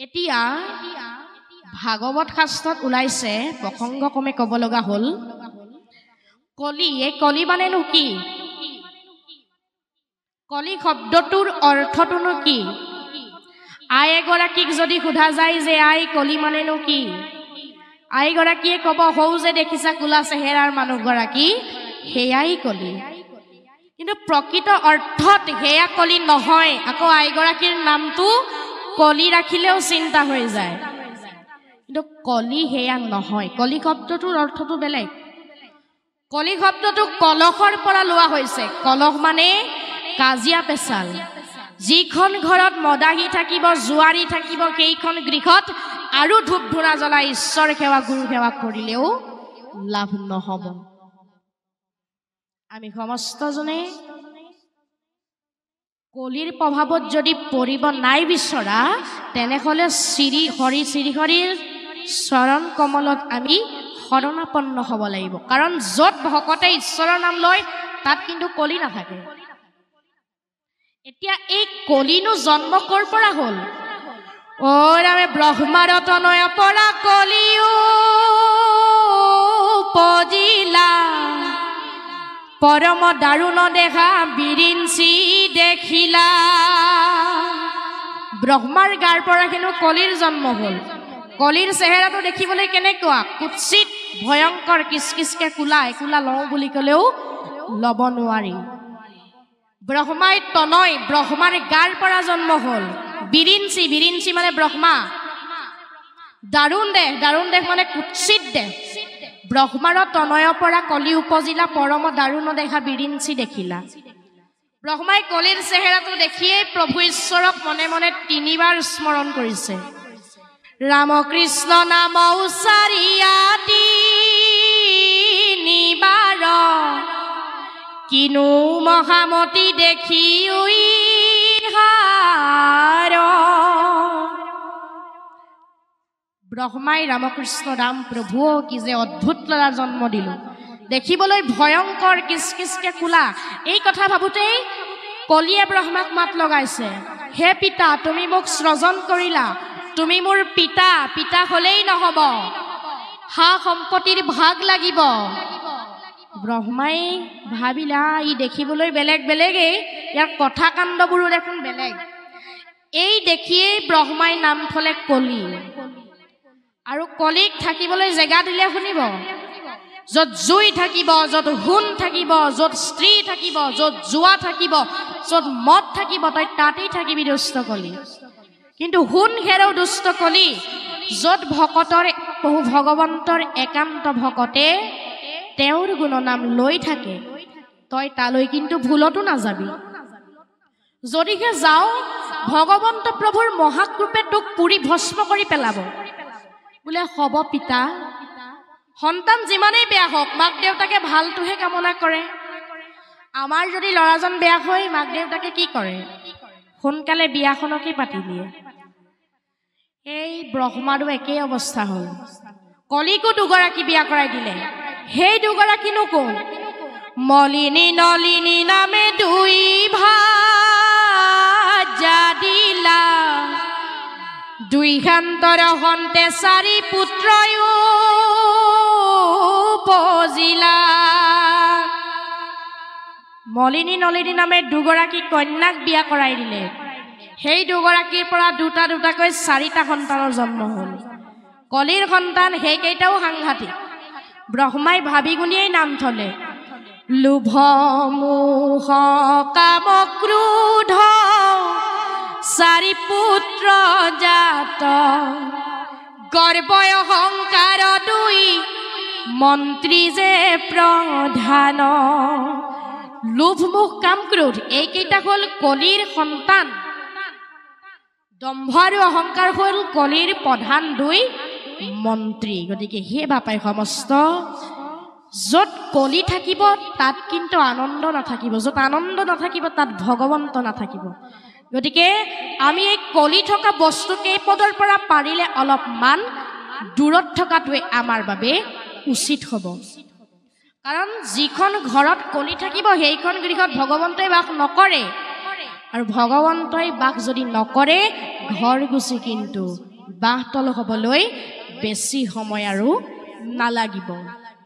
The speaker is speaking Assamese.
এতিয়া ভাগৱত শাস্ত্ৰত ওলাইছে প্ৰসংগক্ৰমে ক'ব লগা হ'ল কলি। এই কলি মানেনো কি? কলি শব্দটোৰ অৰ্থটোনো কি? আই এগৰাকীক যদি সোধা যায় যে আই কলি মানেনো কি, আইগৰাকীয়ে ক'ব হৌ যে দেখিছা কোলা চেহেৰাৰ মানুহগৰাকী সেয়াই কলি। কিন্তু প্ৰকৃত অৰ্থত সেয়া কলি নহয়। আকৌ আইগৰাকীৰ নামটো কলি ৰাখিলেও চিন্তা হৈ যায়, কিন্তু কলি সেয়া নহয়। কলি শব্দটোৰ অৰ্থটো বেলেগ। কলি শব্দটো কলহৰ পৰা লোৱা হৈছে। কলহ মানে কাজিয়া পেচাল। যিখন ঘৰত মদাহী থাকিব, জুৱাৰী থাকিব, সেইখন গৃহত আৰু ধূপ ধূনা জ্বলাই ঈশ্বৰ সেৱা গুৰু সেৱা কৰিলেও লাভ নহব। আমি সমস্তজনে কলিৰ প্ৰভাৱত যদি পৰিব নাই বিচৰা, তেনেহলে শ্ৰী হৰিৰ চৰণ কমলত আমি শৰণাপন্ন হ'ব লাগিব। কাৰণ য'ত ভকতে ঈশ্বৰৰ নাম লয় তাত কিন্তু কলি নাথাকে। এতিয়া এই কলিনো জন্ম ক'ৰ পৰা হ'ল? অ ৰামে ব্ৰহ্মাৰ তনয় পৰা কলি উপজিলা, পৰম দাৰুণ দেখা বিৰিঞ্চি দেখিলা। ব্ৰহ্মাৰ গাৰ পৰা কিন্তু কলিৰ জন্ম হ'ল। কলিৰ চেহেৰাটো দেখিবলৈ কেনেকুৱা? কুৎসিত, ভয়ংকৰ, কিচকিচকে কোলা। কোলা লওঁ বুলি ক'লেও ল'ব নোৱাৰি। ব্ৰহ্মাই তনয়, ব্ৰহ্মাৰ গাৰ পৰা জন্ম হ'ল। বিৰিঞ্চি, বিৰিঞ্চি মানে ব্ৰহ্মা। দাৰুণ দেশ মানে কুৎসিত দেশ। ব্ৰহ্মাৰ তনয়ৰ পৰা কলি উপজিলা, পৰম দাৰুণ দেখা বিৰিঞ্চি দেখিলা। ব্ৰহ্মাই কলিৰ চেহেৰাটো দেখিয়েই প্ৰভু ঈশ্বৰক মনে মনে 3 বাৰ স্মৰণ কৰিছে। ৰামকৃষ্ণ নাম উচ্চাৰিয়া 3 বাৰ, কিনো মহামতি দেখি উইহাৰ। ব্ৰহ্মাই ৰামকৃষ্ণ ৰাম প্ৰভু কি যে অদ্ভুত ল'ৰা জন্ম দিলো, দেখিবলৈ ভয়ংকৰ, কিচকিচকে কোলা। এই কথা ভাবোতেই কলিয়ে ব্ৰহ্মাক মাত লগাইছে, হে পিতা, তুমি মোক সৃজন কৰিলা, তুমি মোৰ পিতা। পিতা হলেই নহব, হা সম্পত্তিৰ ভাগ লাগিব। ব্ৰহ্মাই ভাবিলা ই দেখিবলৈ বেলেগ বেলেগেই, ইয়াৰ কথা কাণ্ডবোৰো দেখোন বেলেগ। এই দেখিয়েই ব্ৰহ্মাই নাম থলে কলি। আৰু কলিক থাকিবলৈ জেগা দিলে শুনিব, য'ত জুই থাকিব, য'ত সোণ থাকিব, য'ত স্ত্ৰী থাকিব, য'ত জুৱা থাকিব, য'ত মদ থাকিব, তই তাতেই থাকিবি দুষ্ট কলি। কিন্তু সোণ ঘেৰৌ দুষ্ট কলি, য'ত ভকতৰ বহু ভগৱন্তৰ একান্ত ভকতে তেওঁৰ গুণনাম লৈ থাকে, তই তালৈ কিন্তু ভুলতো নাযাবি। যদিহে যাও, ভগৱন্ত প্ৰভুৰ মহাকৃপে তোক পুৰি ভস্ম কৰি পেলাব। বোলে হ'ব পিতা, সন্তান যিমানেই বেয়া হওক মাক দেউতাকে ভালটোহে কামনা কৰে। আমাৰ যদি ল'ৰাজন বেয়া হয় মাক দেউতাকে কি কৰে? সোনকালে বিয়াখনকে পাতি দিয়ে। এই ব্ৰহ্মাৰো একেই অৱস্থা হ'ল। কলিকো 2গৰাকী বিয়া কৰাই দিলে। সেই 2গৰাকীনো কোন? মলিনী নলিনী নামে 2 ভাৰ্যা দিলা, 2 শান্তৰ সন্তে 4 পুত্ৰ উপজিলা। মলিনী নলিনী নামে 2গৰাকী কন্যাক বিয়া কৰাই দিলে। সেই 2গৰাকীৰ পৰা দুটাকৈ 4টা সন্তানৰ জন্ম হ'ল। কলিৰ সন্তান সেইকেইটাও সাংঘাতিক। ব্ৰহ্মাই ভাবি গুণিয়েই নাম থলে, লোভ মোহ কাম ক্ৰোধ 4 পুত্ৰ জাত, গৰ্ব অহংকাৰ 2 মন্ত্ৰী যে প্ৰধান। লোভ মোহ কাম ক্ৰোধ এইকেইটা হ'ল কলিৰ সন্তান। দম্ভ আৰু অহংকাৰ হ'ল কলিৰ প্ৰধান 2 মন্ত্ৰী। গতিকে হে বাপাই সমস্ত, য'ত কলি থাকিব তাত কিন্তু আনন্দ নাথাকিব, য'ত আনন্দ নাথাকিব তাত ভগৱন্ত নাথাকিব। গতিকে আমি এই কলি থকা বস্তু কেইপদৰ পৰা পাৰিলে অলপমান দূৰত থকাটোৱে আমাৰ বাবে উচিত হ'ব। কাৰণ যিখন ঘৰত কলি থাকিব সেইখন গৃহত ভগৱন্তই বাস নকৰে। আৰু ভগৱন্তই বাস যদি নকৰে, ঘৰ গুচি কিন্তু বাঁহতল হ'বলৈ বেছি সময় আৰু নালাগিব।